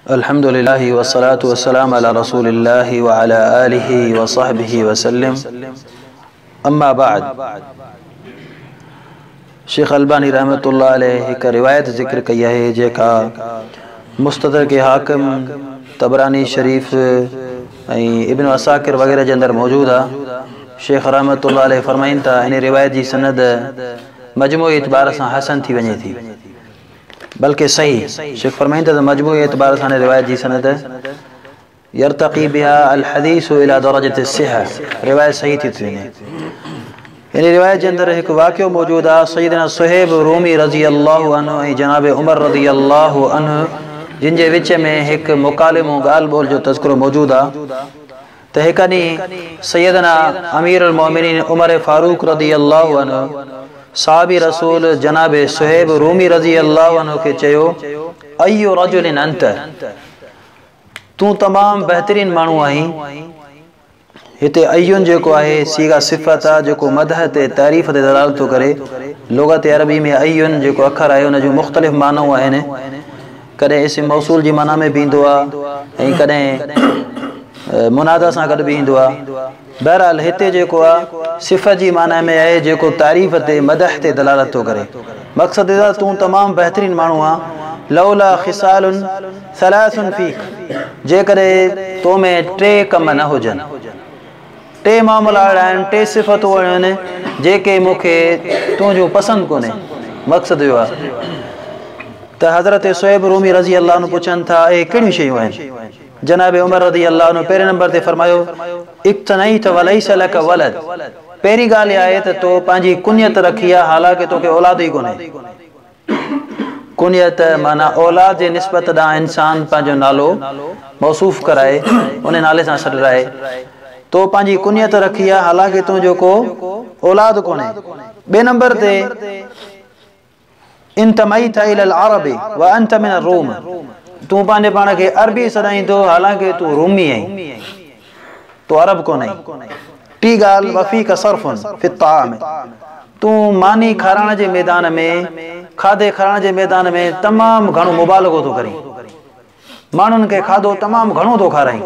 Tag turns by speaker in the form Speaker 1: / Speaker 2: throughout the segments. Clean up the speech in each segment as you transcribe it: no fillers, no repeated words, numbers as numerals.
Speaker 1: अल्हम्दुलिल्लाह वस्सलातु वस्सलामु अला रसूलिल्लाह व अला आलिहि व सहबिहि वसल्लम। अम्मा बाद, शेख अलबानी रहमतुल्लाह अलैहि हिकु रिवायत ज़िक्र कई आहे जेका मुस्तदरक हाकिम, तबरानी शरीफ़ ऐं इब्न असाकिर वग़ैरह जे अंदरि मौजूदु आहे। शेख रहमतुल्लाह अलैहि फरमाइनि था इन रिवायत जी सनद मजमूई एतबार सां हसन थी वञे थी, बल्कि सही। शेख फरमाइनि था त मजमूई एतबार सां रिवायत जी सनद यर्तक़ी बिहा अल हदीसु इला दरजत सिहा, रिवायत सही थी वञे। इन रिवायत जे अंदरि हिकु वाक़ियो मौजूदु आहे। सैयदना सुहैब रूमी रज़ी अल्लाहु अन्हु ऐं जनाब उमर रज़ी अल्लाहु अन्हु जिन जे विच में हिकु मुकालिमो ॻाल्हि ॿोल जो तज़किरो मौजूदु आहे त हिकु ॾींहुं सैयदना अमीर अल मोमिनीन उमर फारूक रज़ी अल्लाहु अन्हु साहबी रसूल जनाब सुहैब रूमी रज़ी अल्लाहु अन्हु खे चयो, अय्यु रजुलिन अंत, तूं तमामु बहितरीन माण्हू आहीं। हिते अय्युन जेको आहे सीगा सिफ़त आहे जेको मदह ते तारीफ़ ते दलालत थो करे। लुग़त अरबी में अय्युन जेको अखर आहे उन जूं मुख़्तलिफ़ मानाऊं आहिनि। कॾहिं इस्म मौसूल जी माना में बि ईंदो आहे ऐं कॾहिं मुनादा सां गॾु बि ईंदो आहे। बहरहाल हिते जेको आहे सिफ़त जी माना में आहे जेको तारीफ़ ते मदह ते दलालत थो करे। मक़सदु इहो आहे तूं तमामु बहितरीन माण्हू आहे। लौला ख़िसालुन सलासुन फ़ीक, जेकॾहिं तो में टे कम न हुजनि, टे मामला अहिड़ा आहिनि, टे सिफ़तूं आहिनि जेके मूंखे तुंहिंजो पसंदि कोन्हे। मक़सदु इहो आहे त हज़रत सुहैब रूमी रज़ी अल्लाह अन्हु पुछनि था इहे कहिड़ियूं शयूं आहिनि। जनाब उमर रज़ी अल्लाह अन्हु पहिरें नंबर ते फरमायो, इक्तनैत वलैस लक वलद, पहिरीं ॻाल्हि आहे त तो पंहिंजी कुनियत रखी आहे हालांकि तोखे औलाद ई कोन्हे। कुनियत माना औलाद जे निस्बत ॾांहुं इंसान पंहिंजो नालो मौसूफ़ कराए, उन नाले सां सॾाए। तो पंहिंजी कुनियत रखी आहे हालांकि तुंहिंजो को औलाद कोन्हे। ॿिए नंबर ते इंतमैत इलल अरबी व अंत मिन रूम, तूं पंहिंजे पाण खे अरबी सॾाईंदो हालांकि तूं रूमी आहीं, तूं अरब कोन्हे। टी ॻाल्हि वफ़ीक सर्फ़ुन फ़ी ताम, तूं मानी खाराइण जे मैदान में, खाधे खाराइण जे मैदान में तमामु घणो मुबालगो थो करीं, माण्हुनि खे खाधो तमामु घणो थो खाराईं।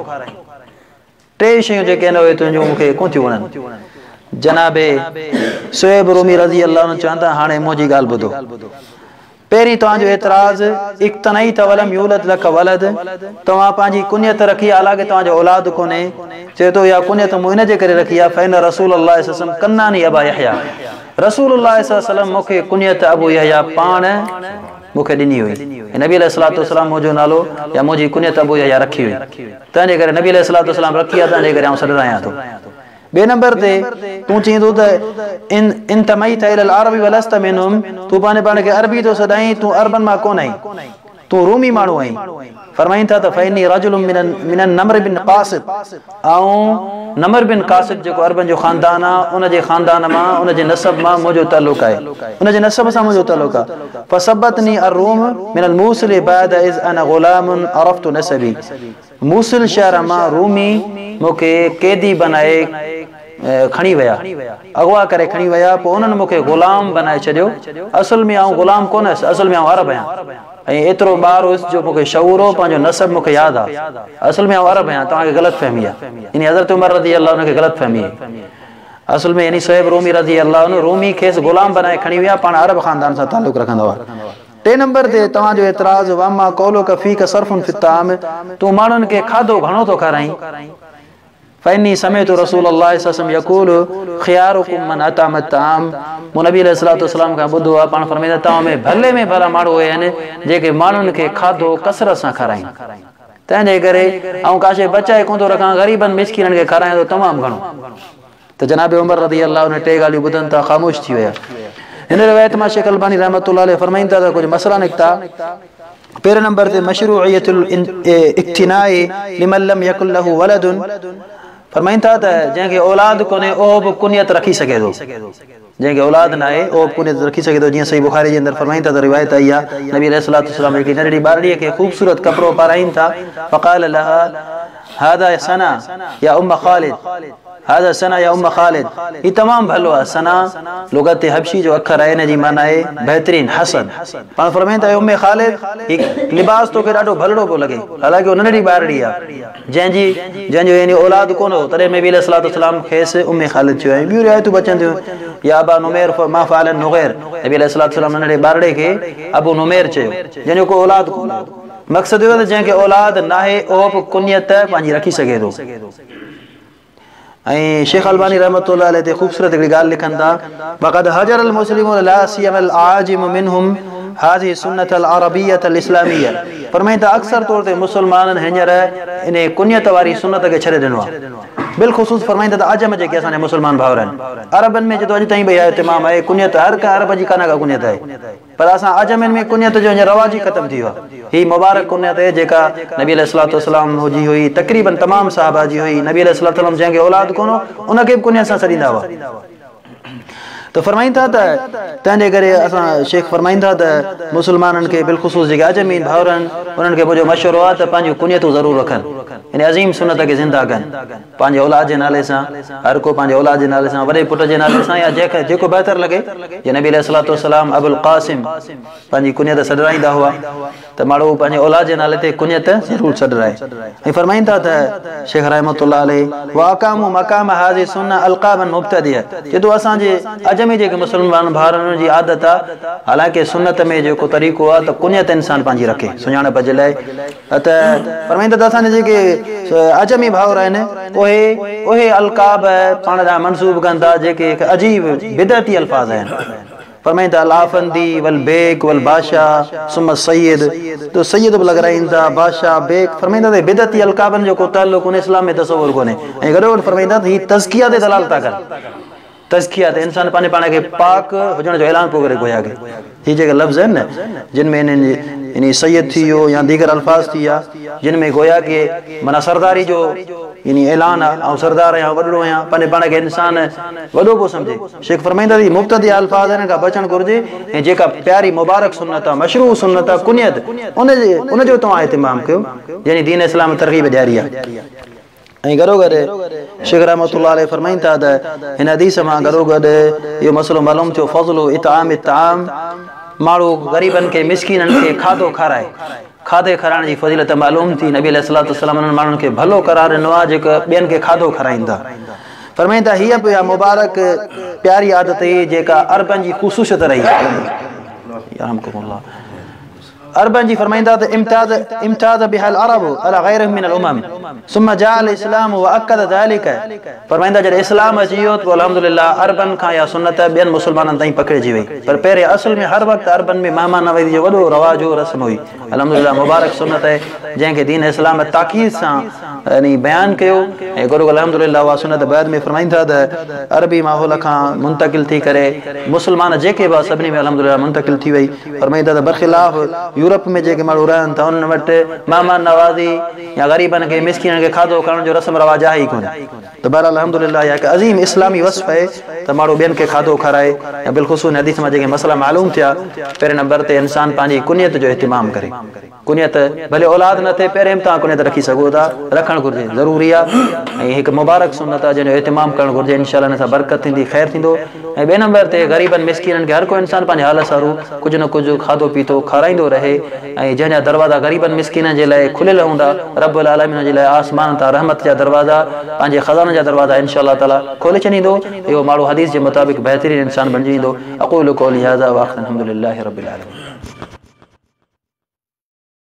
Speaker 1: टे शयूं जेके आहिनि उहे तुंहिंजूं मूंखे कोन थियूं वणनि। जनाबे सुहैब रूमी रज़ी अल्लाह अन्हु चवनि था हाणे मुंहिंजी ॻाल्हि ॿुधो। पहिरीं तव्हांजो एतिराज़ इक्तनैत वलम यूलद लक वलद, तव्हां पंहिंजी कुनियत रखी हालांकि तव्हांजो औलाद कोन्हे। चए थो इहा कुनियत मूं इन जे करे रखी आहे फ़इन रसूलुल्लाह सल्लल्लाहु अलैहि वसल्लम कन्नानी अबा यहया, रसूलुल्लाह सल्लल्लाहु अलैहि वसल्लम मूंखे कुनियत अबू यहया पाण मूंखे ॾिनी हुई। नबी अलैहिस्सलातु वस्सलाम मुंहिंजो नालो या मुंहिंजी कुनियत अबू यहया रखी हुई, तंहिंजे करे नबी अलैहिस्सलातु वस्सलाम रखी आहे, तंहिंजे करे आउं सॾायां थो। ॿिए नंबर ते तूं चईंदो त इन तमैत इलल अरबी वलस्त मिनहुम, तूं पंहिंजे पाण खे अरबी थो सॾाईं, तूं अरबन मां कोन आहीं, तूं रूमी माण्हू आहीं। फरमाइनि था त फ़इनी रजुलुम मिनन नमर बिन क़ासिद, ऐं नमर बिन क़ासिद जेको अरबन जो ख़ानदान आहे उन जे ख़ानदान मां, उन जे नसब मां मुंहिंजो तालुक़ आहे, उन जे नसब सां मुंहिंजो तालुक़ आहे। फसबतनी अर्रूम मिनल मूसिल बाद इज़ अना ग़ुलामुन अरफ़्तु नसबी, मूसिल शहर मां रूमी मूंखे कैदी बनाए खणी विया, अगवा करे खणी विया, पोइ उन्हनि मूंखे ग़ुलाम बनाए छॾियो। असुल में आउं ग़ुलाम कोन हुयुसि, असुल में आउं अरब आहियां, ऐं एतिरो ॿार हुयुसि जो मूंखे शऊर हो, पंहिंजो नसब मूंखे यादि आहे। असुल में आउं अरब आहियां, तव्हांखे ग़लतफ़हमी आहे। इन हज़रत उमर रज़ी अल्लाह उनखे ग़लतफ़हमी आहे। असुल में यानी सुहैब रूमी रज़ी अल्लाह उन रूमी खेसि ग़ुलाम बनाए खणी विया, पाण अरब ख़ानदान सां तालुक़ रखंदो आहे। टे नंबर ते तव्हांजो एतिराज़ वम्मा कौलुक फ़ीक सर्फ़ुन फ़ी ताम, तूं माण्हुनि खे खाधो घणो थो खाराईं। फ़इनी समिअतु रसूलल्लाह सल्लल्लाहु अलैहि वसल्लम यक़ूलु ख़ियारुकुम मन अताम ताम, मूं नबी अलैहिस्सलातु वस्सलाम खां ॿुधो आहे पाण फरमाईंदा तव्हां में भले में भला माण्हू उहे आहिनि जेके माण्हुनि खे खाधो कसरत सां खाराइनि। तंहिंजे करे ऐं काशे बचाए कोन थो रखां, ग़रीबनि मिस्किननि खे खारायां थो तमामु घणो। त जनाब उमर रज़ी अल्लाह उन टे ॻाल्हियूं ॿुधनि था ख़ामोश थी विया। हिन रिवायत मां शेख अलबानी रहमतुल्लाह अलैहि फरमाइनि था त कुझु मसला निकिता। पहिरें नंबर ते मशरूइयतुल इक्तिनाई लिमन लम यकुल लहू वलदुन, फरमाइनि था त जंहिंखे औलाद कोन्हे उहो बि कुनियत रखी सघे थो, जंहिंखे औलाद न आहे उहो बि कुनियत रखी सघे थो। जीअं सही बुखारी जे अंदरि फरमाइनि था त रिवायत आई आहे, नबी अलैहिस्सलातु वस्सलाम हिकिड़ी नंढड़ी ॿारड़ीअ खे ख़ूबसूरत कपिड़ो पाराइनि था, फ़क़ाल लहा हादा सना या उम्म ख़ालिद, هذا سنا يا ام خالد ये तमाम भलो आहे सना लुगत हबशी जो अखर आहे इन जी माना आहे बेहतरीन हसन पाण फरमाईंदा आहियूं उम्मे खालिद लिबास तोखे ॾाढो भलड़ो पियो लॻे हालांकि उन नंढी ॿारड़ी आहे जंहिंजो यानी औलाद कोन हो तॾहिं नबी अलैहि सलाम खेसि उम्मे खालिद चयो ऐं ॿियूं रिवायतूं बचनि थियूं या अबा नुमैर मा फ़अल नुगैर नबी अलैहि सलाम नंढे ॿारड़े खे अबू नुमैर चयो जंहिंजो को औलाद कोन हो मक़सदु इहो त जंहिंखे औलाद नाहे उहो बि कुनियत पंहिंजी रखी सघे थो ऐं शेख अलबानी रहमतुल्लाह अलैह ते ख़ूबसूरत हिकिड़ी ॻाल्हि लिखनि था वक़द हजर अल मुस्लिमून ला सियम अल आजिम मिनहुम हाज़िही सुन्नत अल अरबियत अल इस्लामिया फरमाईंदा अक्सर तौर ते मुस्लमाननि हींअर इन कुनियत वारी सुन्नत खे छॾे ॾिनो आहे बिलख़ुसूस फरमाईंदा त अजम जेके असांजा मुस्लमान भाउर आहिनि अरबनि में जेको अॼु ताईं भई आहे तमामु आहे कुनियत हर का अरब जी कान का कुनियत आहे पर असां अजमनि में कुनियत जो हींअर रवाज ई ख़तमु थी वियो आहे ही मुबारक कुनियत आहे जेका नबी अलैहिस्सलाम जी हुई तक़रीबन तमामु सहाबा जी हुई नबी अलैहिस्सलाम जंहिंखे औलाद कोन हो उनखे बि कुनियत सां छॾींदा हुआ तो फरमाईंदा त तंहिंजे करे असां शेख फरमाईंदा त मुस्लमाननि खे बिलख़ुसूस जेके अजमी भाउर आहिनि उन्हनि खे मुंहिंजो मशवरो आहे त पंहिंजूं कुनियतूं ज़रूरु रखनि इन अज़ीम सुन्नत खे ज़िंदा कनि पंहिंजे औलाद जे नाले सां हर को पंहिंजे औलाद जे नाले सां वॾे पुट जे नाले सां या जंहिंखे जेको बहितर लॻे जे नबी अलैहिस्सलाम अबुल क़ासिम पंहिंजी कुनियत छॾाईंदा हुआ त माण्हू पंहिंजे औलाद जे नाले ते कुनियत ज़रूरु छॾाए ऐं फरमाईंदा त शेख रहमतुल्लाह अलैह वाक़ामु मक़ाम हाज़िही सुन्नह अलक़ाबन मुब्तदिअ चए थो असांजे अजमी जेके मुस्लमान भाउरनि जी आदत आहे हालांकि सुन्नत में जेको तरीक़ो आहे त कुनियत इंसान पंहिंजी रखे सुञाणप जे लाइ त फरमाईंदा त असांजे जेके अजमी भाउर आहिनि उहे अलक़ाब पाण जा मनसूब कनि था जेके हिकु अजीब बिदअती अल्फाज़ आहिनि फरमाईंदा अल आफंदी वल बेग वल बादशाह सुम सैयद तो सैयद बि लॻाराईंदा बादशाह बेग फरमाईंदा त बिदअती अलक़ाबनि जो को ताल्लुक़ उन इस्लाम में तसवुर कोन्हे ऐं गॾो गॾु फरमाईंदा त हीअ तज़किया ते दलाल था कनि तज़किया ते इंसान पंहिंजे पाण खे पाक हुजण जो ऐलान पियो करे गोया खे हीअ जेके लफ़्ज़ आहिनि न जिन में इन सैयद थी वियो या दीगर अल्फाज़ थी विया जिन में गोया के माना सरदारी जो यानी ऐलान आहे ऐं सरदार आहियां वॾड़ो आहियां पंहिंजे पाण खे इंसान वॾो पियो सम्झे शेख फरमाईंदा त मुब्तदी अल्फाज़ हिन खां बचणु घुरिजे ऐं जेका प्यारी मुबारक सुन्नत आहे मशरू सुन्नत आहे कुनियत उनजो तव्हां इतिमाम कयो यानी दीन इस्लाम तरग़ीब ॾियारी आहे ऐं गॾो गॾु शेख रहमतुल्लाह अलैह फरमाईनि था त हिन हदीस मां गॾो गॾु इहो मसइलो मालूम थियो फ़ज़लु इतआम माण्हू ग़रीबनि खे मिसकीननि खे खाधो खाराए खाधे खाराइण जी फज़ीलत मालूम थी नबी अलैहिस्सलाम उन्हनि माण्हुनि खे भलो करार ॾिनो आहे जेका ॿियनि खे खाधो खाराईंदा फरमाईंदा हीअ बि मुबारक प्यारी आदत हुई जेका अरबनि जी ख़ुसूसियत रही अरबन जी फरमाइंदा त इम्तियाज़ बिहल अरब अला गैरहिम मिनल उमम सुम्मा जाअल इस्लाम व अक़द ज़ालिक फरमाइंदा जॾहिं इस्लाम अची वियो त अल्हम्दुलिल्लाह अरबन खां या सुन्नत ॿियनि मुस्लमाननि ताईं पकिड़िजी वई पर पहिरें असुल में हर वक़्तु अरबन में महिमान नवाज़ी जो वॾो रवाज हो रस्म हुई अल्हम्दुलिल्लाह मुबारक सुन्नत आहे जंहिंखे दीन इस्लाम ताक़ीद सां यानी बयानु कयो ऐं गुरु अल्हम्दुलिल्लाह उहा सुन्नत बैद में फरमाईंदा त अरबी माहौल खां मुंतकिल थी करे मुस्लमान जेके बि सभिनी में अल्हम्दुलिल्लाह मुंतकिल थी वई फरमाईंदा त बरख़िलाफ़ यूरोप में जेके माण्हू रहनि था उन्हनि वटि महिमान नवाज़ी या ग़रीबनि खे मिसकीननि खे खाधो करण जो रस्म रवाज आहे ई कोन्हे त बहरहाल अल्हम्दुलिल्लाह इहा हिकु अज़ीम इस्लामी वस्फ़ आहे त माण्हू ॿियनि खे खाधो खाराए ऐं बिलख़ुसूस हदीस मां जेके मसइला मालूम थिया पहिरें नंबर ते इंसान पंहिंजी कुनियत जो इहतिमाम करे कुनियत भले औलाद न थिए पहिरें बि तव्हां कुनियत रखी सघो था रखणु घुरिजे ज़रूरी आहे ऐं हिकु मुबारक सुन्नत आहे जंहिंजो इहतिमाम करणु घुरिजे इंशाअल्लाह हिन सां बरकत थींदी ख़ैर थींदो ऐं ॿिए नंबर ते ग़रीबनि मिसकीननि खे हर को इंसान पंहिंजे हाल सां कुझु न कुझु खाधो पीतो खाराईंदो रहे ऐं जंहिंजा दरवाज़ा ग़रीबनि मिसकीननि जे लाइ खुलियल हूंदा रब्बुल आलमीन जे लाइ आसमान तां रहमत जा दरवाज़ा पंहिंजे ख़ज़ाननि जा दरवाज़ा इंशाअल्लाह ताला खोले छॾींदो इहो माण्हू हदीस जे मुताबिक़ बहितरीन इंसान बणिजी वेंदो अक़ूलु क़ौली हाज़ा व अल्हम्दुलिल्लाहि रब्बिल आलमीन।